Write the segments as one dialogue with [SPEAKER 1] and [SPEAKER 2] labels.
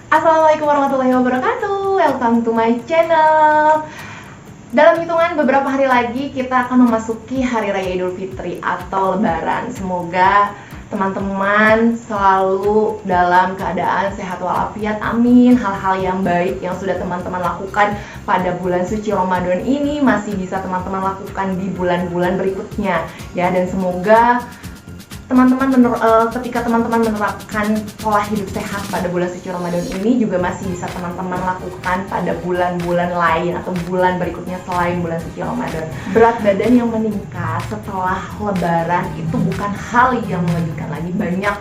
[SPEAKER 1] Assalamualaikum warahmatullahi wabarakatuh. Welcome to my channel. Dalam hitungan beberapa hari lagi kita akan memasuki Hari Raya Idul Fitri atau Lebaran. Semoga teman-teman selalu dalam keadaan sehat walafiat. Amin. Hal-hal yang baik yang sudah teman-teman lakukan pada bulan suci Ramadan ini masih bisa teman-teman lakukan di bulan-bulan berikutnya ya. Dan semoga ketika teman-teman menerapkan pola hidup sehat pada bulan suci Ramadan ini juga masih bisa teman-teman lakukan pada bulan-bulan lain atau bulan berikutnya selain bulan suci Ramadan. Berat badan yang meningkat setelah Lebaran itu bukan hal yang mengejutkan lagi. Banyak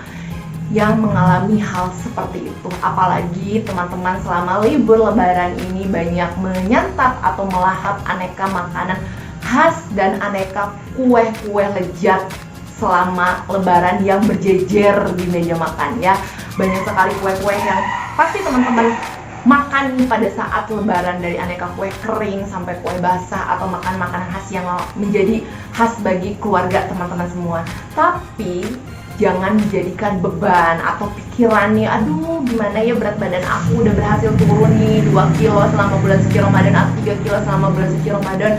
[SPEAKER 1] yang mengalami hal seperti itu. Apalagi teman-teman selama libur Lebaran ini banyak menyantap atau melahap aneka makanan khas dan aneka kue-kue lezat selama Lebaran yang berjejer di meja makan ya. Banyak sekali kue-kue yang pasti teman-teman makan pada saat Lebaran, dari aneka kue kering sampai kue basah atau makan makanan khas yang menjadi khas bagi keluarga teman-teman semua. Tapi jangan dijadikan beban atau pikiran nih, aduh gimana ya berat badan aku udah berhasil turun nih 2 kilo selama bulan suci Ramadan atau 3 kilo selama bulan suci Ramadan,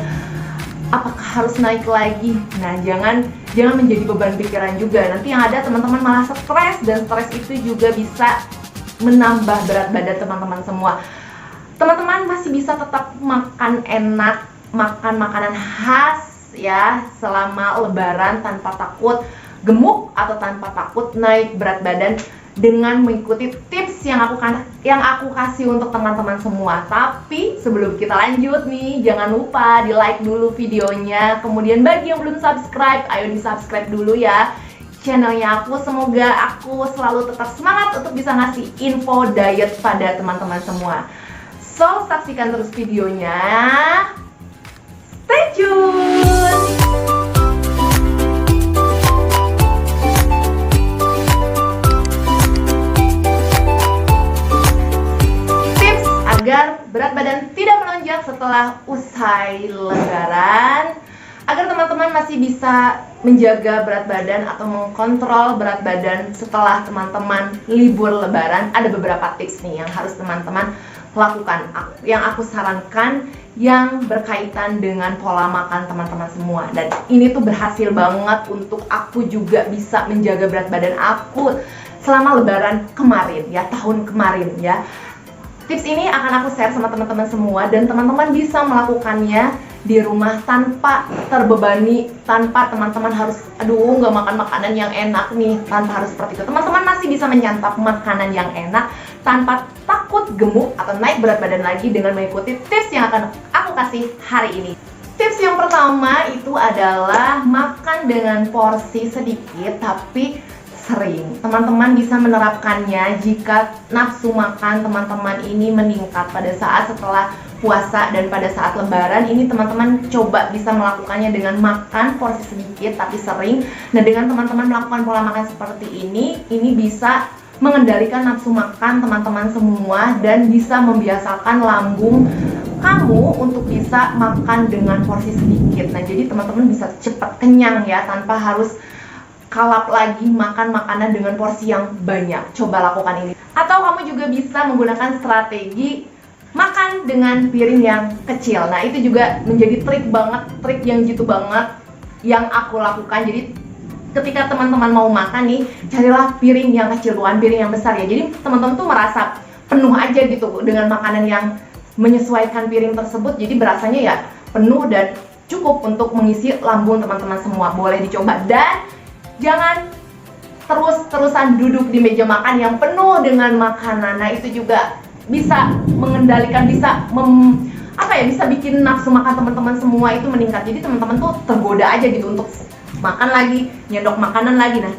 [SPEAKER 1] apakah harus naik lagi? Nah, jangan menjadi beban pikiran juga. Nanti yang ada teman-teman malah stres, dan stres itu juga bisa menambah berat badan teman-teman semua. Teman-teman masih bisa tetap makan enak, makan makanan khas ya selama Lebaran tanpa takut gemuk atau tanpa takut naik berat badan dengan mengikuti tips yang aku kasih untuk teman-teman semua. Tapi sebelum kita lanjut nih, jangan lupa di like dulu videonya. Kemudian bagi yang belum subscribe, ayo di subscribe dulu ya channelnya aku. Semoga aku selalu tetap semangat untuk bisa ngasih info diet pada teman-teman semua. So, saksikan terus videonya. Stay tune. Agar berat badan tidak melonjak setelah usai Lebaran, agar teman-teman masih bisa menjaga berat badan atau mengkontrol berat badan setelah teman-teman libur Lebaran, ada beberapa tips nih yang harus teman-teman lakukan, yang aku sarankan, yang berkaitan dengan pola makan teman-teman semua. Dan ini tuh berhasil banget untuk aku juga bisa menjaga berat badan aku selama Lebaran kemarin ya, tahun kemarin ya. Tips ini akan aku share sama teman-teman semua, dan teman-teman bisa melakukannya di rumah tanpa terbebani, tanpa teman-teman harus nggak makan makanan yang enak nih, tanpa harus seperti itu. Teman-teman masih bisa menyantap makanan yang enak tanpa takut gemuk atau naik berat badan lagi dengan mengikuti tips yang akan aku kasih hari ini. Tips yang pertama itu adalah makan dengan porsi sedikit tapi sering. Teman-teman bisa menerapkannya jika nafsu makan teman-teman ini meningkat pada saat setelah puasa dan pada saat Lebaran. Ini teman-teman coba bisa melakukannya dengan makan porsi sedikit tapi sering. Nah, dengan teman-teman melakukan pola makan seperti ini bisa mengendalikan nafsu makan teman-teman semua dan bisa membiasakan lambung kamu untuk bisa makan dengan porsi sedikit. Nah, jadi teman-teman bisa cepat kenyang ya, tanpa harus kalap lagi makan makanan dengan porsi yang banyak. Coba lakukan ini. Atau kamu juga bisa menggunakan strategi makan dengan piring yang kecil. Nah, itu juga menjadi trik yang jitu banget yang aku lakukan. Jadi ketika teman-teman mau makan nih, carilah piring yang kecil, bukan piring yang besar ya. Jadi teman-teman tuh merasa penuh aja gitu dengan makanan yang menyesuaikan piring tersebut. Jadi berasanya ya penuh dan cukup untuk mengisi lambung teman-teman semua. Boleh dicoba. Dan jangan terus-terusan duduk di meja makan yang penuh dengan makanan. Nah, itu juga bisa mengendalikan, bisa bikin nafsu makan teman-teman semua itu meningkat. Jadi teman-teman tuh tergoda aja gitu untuk makan lagi, nyendok makanan lagi. Nah,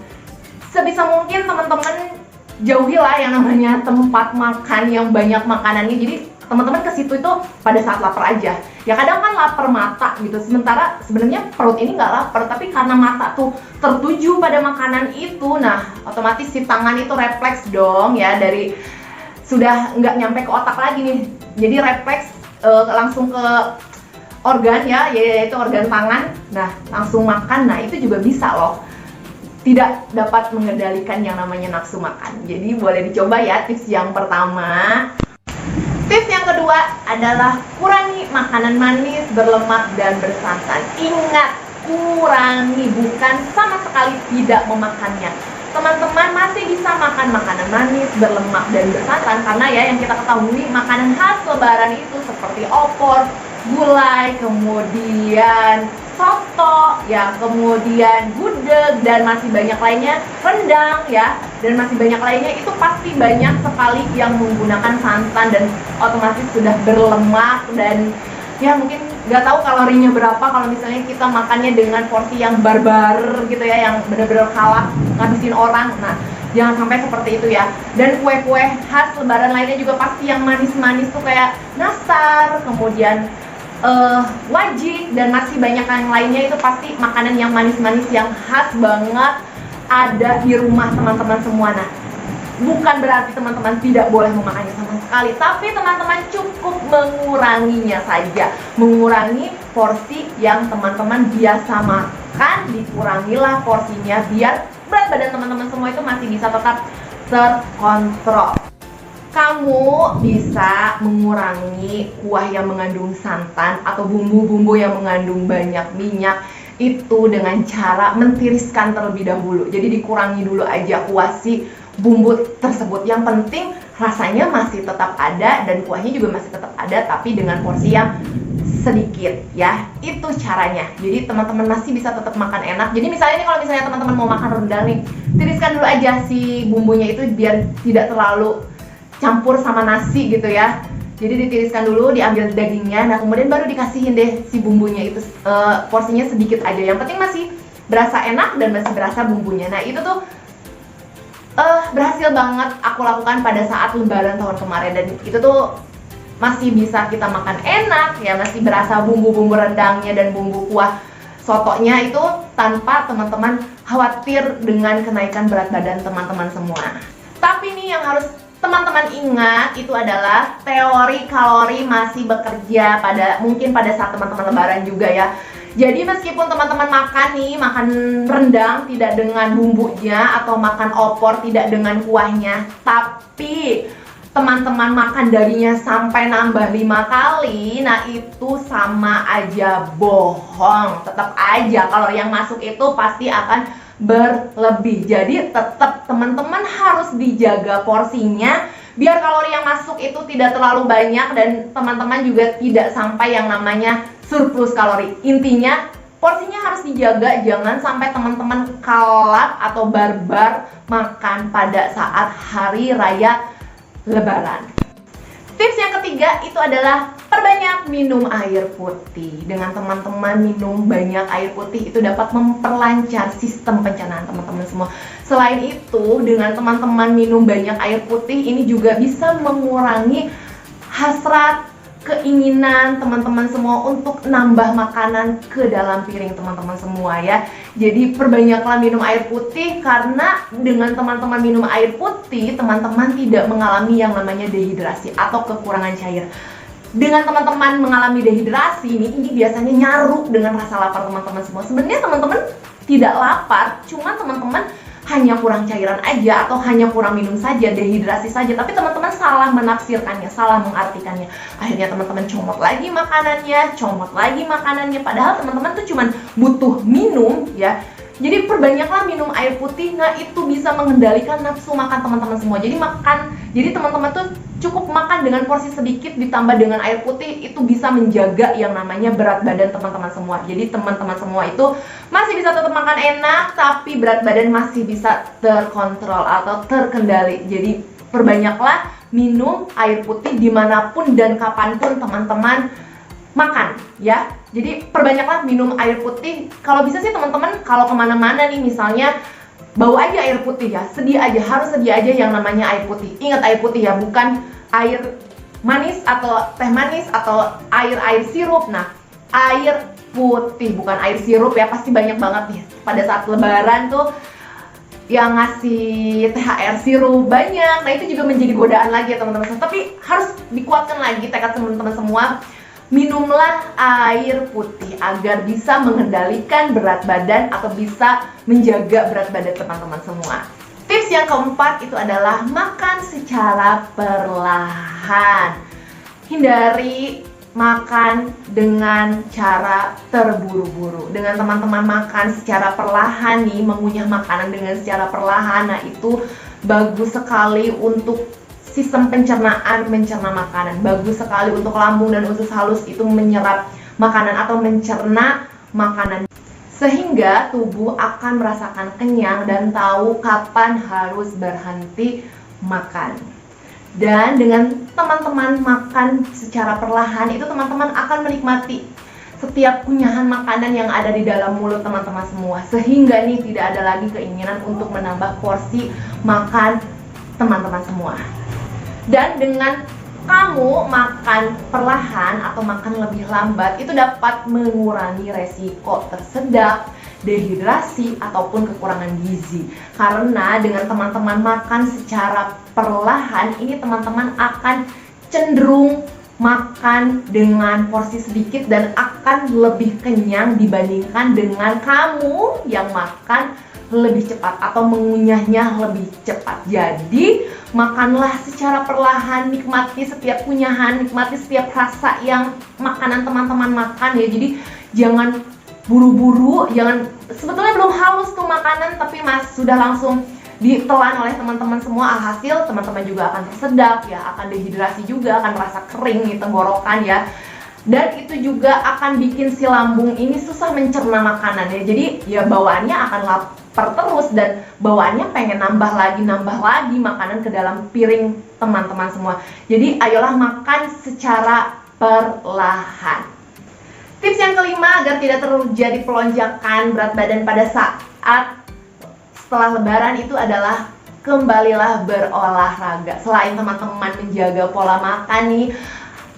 [SPEAKER 1] sebisa mungkin teman-teman jauhilah yang namanya tempat makan yang banyak makanannya. Jadi teman-teman ke situ itu pada saat lapar aja. Ya kadang kan lapar mata gitu. Sementara sebenarnya perut ini nggak lapar, tapi karena mata tuh tertuju pada makanan itu, nah otomatis si tangan itu refleks dong ya, dari sudah nggak nyampe ke otak lagi nih. Jadi refleks langsung ke organ ya, yaitu organ tangan. Nah, langsung makan. Nah, itu juga bisa loh tidak dapat mengendalikan yang namanya nafsu makan. Jadi boleh dicoba ya tips yang pertama. Tips yang kedua adalah kurangi makanan manis, berlemak, dan bersantan. Ingat, kurangi, bukan sama sekali tidak memakannya. Teman-teman masih bisa makan makanan manis, berlemak, dan bersantan karena ya yang kita ketahui makanan khas lebaran itu seperti opor, gulai, kemudian soto, ya, kemudian gudeg, dan masih banyak lainnya, rendang, ya, dan masih banyak lainnya, itu pasti banyak sekali yang menggunakan santan dan otomatis sudah berlemak dan ya mungkin nggak tahu kalorinya berapa kalau misalnya kita makannya dengan porsi yang barbar gitu ya, yang benar-benar kalah ngabisin orang. Nah, jangan sampai seperti itu ya. Dan kue-kue khas lebaran lainnya juga pasti yang manis-manis tuh kayak nastar, kemudian wajik, dan masih banyak yang lainnya, itu pasti makanan yang manis-manis yang khas banget ada di rumah teman-teman semua. Nah, bukan berarti teman-teman tidak boleh memakannya sama sekali, tapi teman-teman cukup menguranginya saja. Mengurangi porsi yang teman-teman biasa makan, dikurangilah porsinya biar berat badan teman-teman semua itu masih bisa tetap terkontrol. Kamu bisa mengurangi kuah yang mengandung santan atau bumbu-bumbu yang mengandung banyak minyak itu dengan cara mentiriskan terlebih dahulu. Jadi dikurangi dulu aja kuah si bumbu tersebut. Yang penting rasanya masih tetap ada dan kuahnya juga masih tetap ada, tapi dengan porsi yang sedikit ya. Itu caranya. Jadi teman-teman masih bisa tetap makan enak. Jadi misalnya nih, kalau misalnya teman-teman mau makan rendang nih, tiriskan dulu aja si bumbunya itu biar tidak terlalu campur sama nasi gitu ya. Jadi ditiriskan dulu, diambil dagingnya, nah kemudian baru dikasihin deh si bumbunya itu, porsinya sedikit aja. Yang penting masih berasa enak dan masih berasa bumbunya. Nah itu tuh berhasil banget aku lakukan pada saat lebaran tahun kemarin, dan itu tuh masih bisa kita makan enak ya, masih berasa bumbu-bumbu rendangnya dan bumbu kuah sotonya itu tanpa teman-teman khawatir dengan kenaikan berat badan teman-teman semua. Tapi nih yang harus teman-teman ingat itu adalah teori kalori masih bekerja mungkin pada saat teman-teman lebaran juga ya. Jadi meskipun teman-teman makan rendang tidak dengan bumbunya atau makan opor tidak dengan kuahnya, tapi teman-teman makan dagingnya sampai nambah 5 kali, nah itu sama aja bohong. Tetap aja kalori yang masuk itu pasti akan berlebih. Jadi tetap teman-teman harus dijaga porsinya biar kalori yang masuk itu tidak terlalu banyak dan teman-teman juga tidak sampai yang namanya surplus kalori. Intinya porsinya harus dijaga, jangan sampai teman-teman kalap atau barbar makan pada saat hari raya lebaran. Tips yang ketiga itu adalah perbanyak minum air putih. Dengan teman-teman minum banyak air putih itu dapat memperlancar sistem pencernaan teman-teman semua. Selain itu, dengan teman-teman minum banyak air putih ini juga bisa mengurangi hasrat, keinginan teman-teman semua untuk nambah makanan ke dalam piring teman-teman semua ya. Jadi perbanyaklah minum air putih, karena dengan teman-teman minum air putih, teman-teman tidak mengalami yang namanya dehidrasi atau kekurangan cair. Dengan teman-teman mengalami dehidrasi ini biasanya nyaru dengan rasa lapar teman-teman semua. Sebenarnya teman-teman tidak lapar, cuma teman-teman hanya kurang cairan aja atau hanya kurang minum saja, dehidrasi saja. Tapi teman-teman salah menafsirkannya, salah mengartikannya. Akhirnya teman-teman comot lagi makanannya, padahal teman-teman tuh cuman butuh minum ya. Jadi perbanyaklah minum air putih. Nah itu bisa mengendalikan nafsu makan teman-teman semua. Jadi teman-teman tuh cukup makan dengan porsi sedikit ditambah dengan air putih, itu bisa menjaga yang namanya berat badan teman-teman semua. Jadi teman-teman semua itu masih bisa tetap makan enak, tapi berat badan masih bisa terkontrol atau terkendali. Jadi perbanyaklah minum air putih dimanapun dan kapanpun teman-teman makan ya. Jadi perbanyaklah minum air putih. Kalau bisa sih teman-teman kalau kemana-mana nih misalnya bawa aja air putih ya, harus sedia aja yang namanya air putih. Ingat air putih ya, bukan air manis atau teh manis atau air sirup. Nah, air putih, bukan air sirup ya. Pasti banyak banget nih pada saat lebaran tuh yang ngasih THR sirup banyak. Nah itu juga menjadi godaan lagi ya teman-teman. Tapi harus dikuatkan lagi tekad teman-teman semua. minumlah air putih agar bisa mengendalikan berat badan atau bisa menjaga berat badan teman-teman semua. Tips yang keempat itu adalah makan secara perlahan. Hindari makan dengan cara terburu-buru. Dengan teman-teman makan secara perlahan nih, mengunyah makanan dengan secara perlahan, nah itu bagus sekali untuk sistem pencernaan mencerna makanan. Bagus sekali untuk lambung dan usus halus itu menyerap makanan atau mencerna makanan. Sehingga tubuh akan merasakan kenyang dan tahu kapan harus berhenti makan. Dan dengan teman-teman makan secara perlahan, itu teman-teman akan menikmati setiap kunyahan makanan yang ada di dalam mulut teman-teman semua. Sehingga nih tidak ada lagi keinginan untuk menambah porsi makan teman-teman semua. Dan dengan kamu makan perlahan atau makan lebih lambat, itu dapat mengurangi resiko tersedak, dehidrasi, ataupun kekurangan gizi. Karena dengan teman-teman makan secara perlahan, ini teman-teman akan cenderung makan dengan porsi sedikit dan akan lebih kenyang dibandingkan dengan kamu yang makan lebih cepat atau mengunyahnya lebih cepat. Jadi makanlah secara perlahan, nikmati setiap kunyahan, nikmati setiap rasa yang makanan teman-teman makan ya. Jadi jangan buru-buru, jangan, sebetulnya belum halus tuh makanan tapi sudah langsung ditelan oleh teman-teman semua. Alhasil teman-teman juga akan tersedak ya, akan dehidrasi juga, akan merasa kering nih tenggorokan ya. Dan itu juga akan bikin si lambung ini susah mencerna makanan ya. Jadi ya bawaannya akan lapar terus dan bawaannya pengen nambah lagi makanan ke dalam piring teman-teman semua. Jadi ayolah makan secara perlahan. Tips yang kelima agar tidak terjadi pelonjakan berat badan pada saat setelah lebaran itu adalah kembalilah berolahraga. Selain teman-teman menjaga pola makan nih,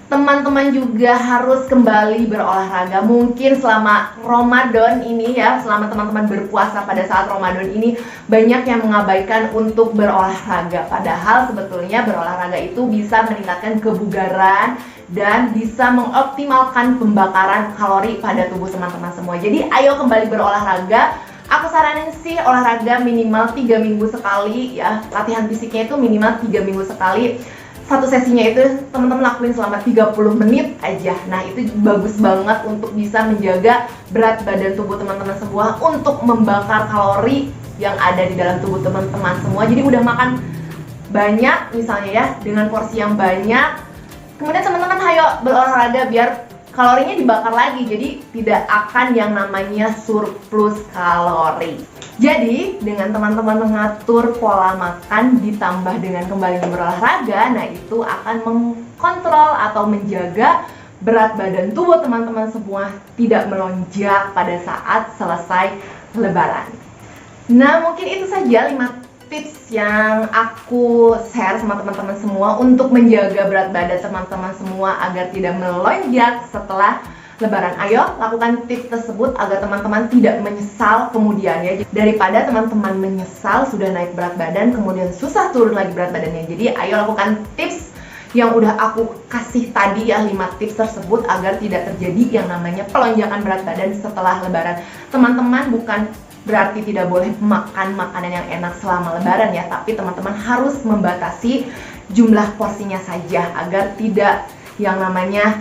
[SPEAKER 1] teman-teman juga harus kembali berolahraga. Mungkin selama Ramadan ini ya, selama teman-teman berpuasa pada saat Ramadan ini, banyak yang mengabaikan untuk berolahraga. Padahal sebetulnya berolahraga itu bisa meningkatkan kebugaran dan bisa mengoptimalkan pembakaran kalori pada tubuh teman-teman semua. Jadi ayo kembali berolahraga. Aku saranin sih olahraga minimal 3 minggu sekali ya. Latihan fisiknya itu minimal 3 minggu sekali. Satu sesinya itu teman-teman lakuin selama 30 menit aja. Nah itu bagus banget untuk bisa menjaga berat badan tubuh teman-teman semua, untuk membakar kalori yang ada di dalam tubuh teman-teman semua. Jadi udah makan banyak misalnya ya, dengan porsi yang banyak, kemudian teman-teman ayo berolahraga biar kalorinya dibakar lagi. Jadi tidak akan yang namanya surplus kalori. Jadi dengan teman-teman mengatur pola makan ditambah dengan kembali berolahraga, nah itu akan mengkontrol atau menjaga berat badan tubuh teman-teman semua tidak melonjak pada saat selesai lebaran. Nah mungkin itu saja 5 tips yang aku share sama teman-teman semua untuk menjaga berat badan teman-teman semua agar tidak melonjak setelah lebaran. Ayo lakukan tips tersebut agar teman-teman tidak menyesal kemudian ya. Daripada teman-teman menyesal sudah naik berat badan kemudian susah turun lagi berat badannya. Jadi ayo lakukan tips yang udah aku kasih tadi ya, 5 tips tersebut agar tidak terjadi yang namanya pelonjakan berat badan setelah lebaran. Teman-teman bukan berarti tidak boleh makan makanan yang enak selama lebaran ya, tapi teman-teman harus membatasi jumlah porsinya saja agar tidak yang namanya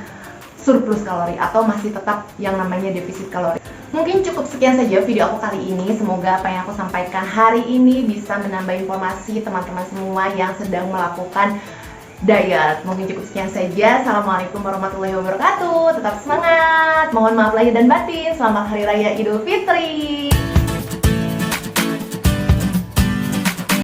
[SPEAKER 1] surplus kalori atau masih tetap yang namanya defisit kalori. Mungkin cukup sekian saja video aku kali ini. Semoga apa yang aku sampaikan hari ini bisa menambah informasi teman-teman semua yang sedang melakukan diet. Mungkin cukup sekian saja. Assalamualaikum warahmatullahi wabarakatuh. Tetap semangat. Mohon maaf lahir dan batin. Selamat Hari Raya Idul Fitri.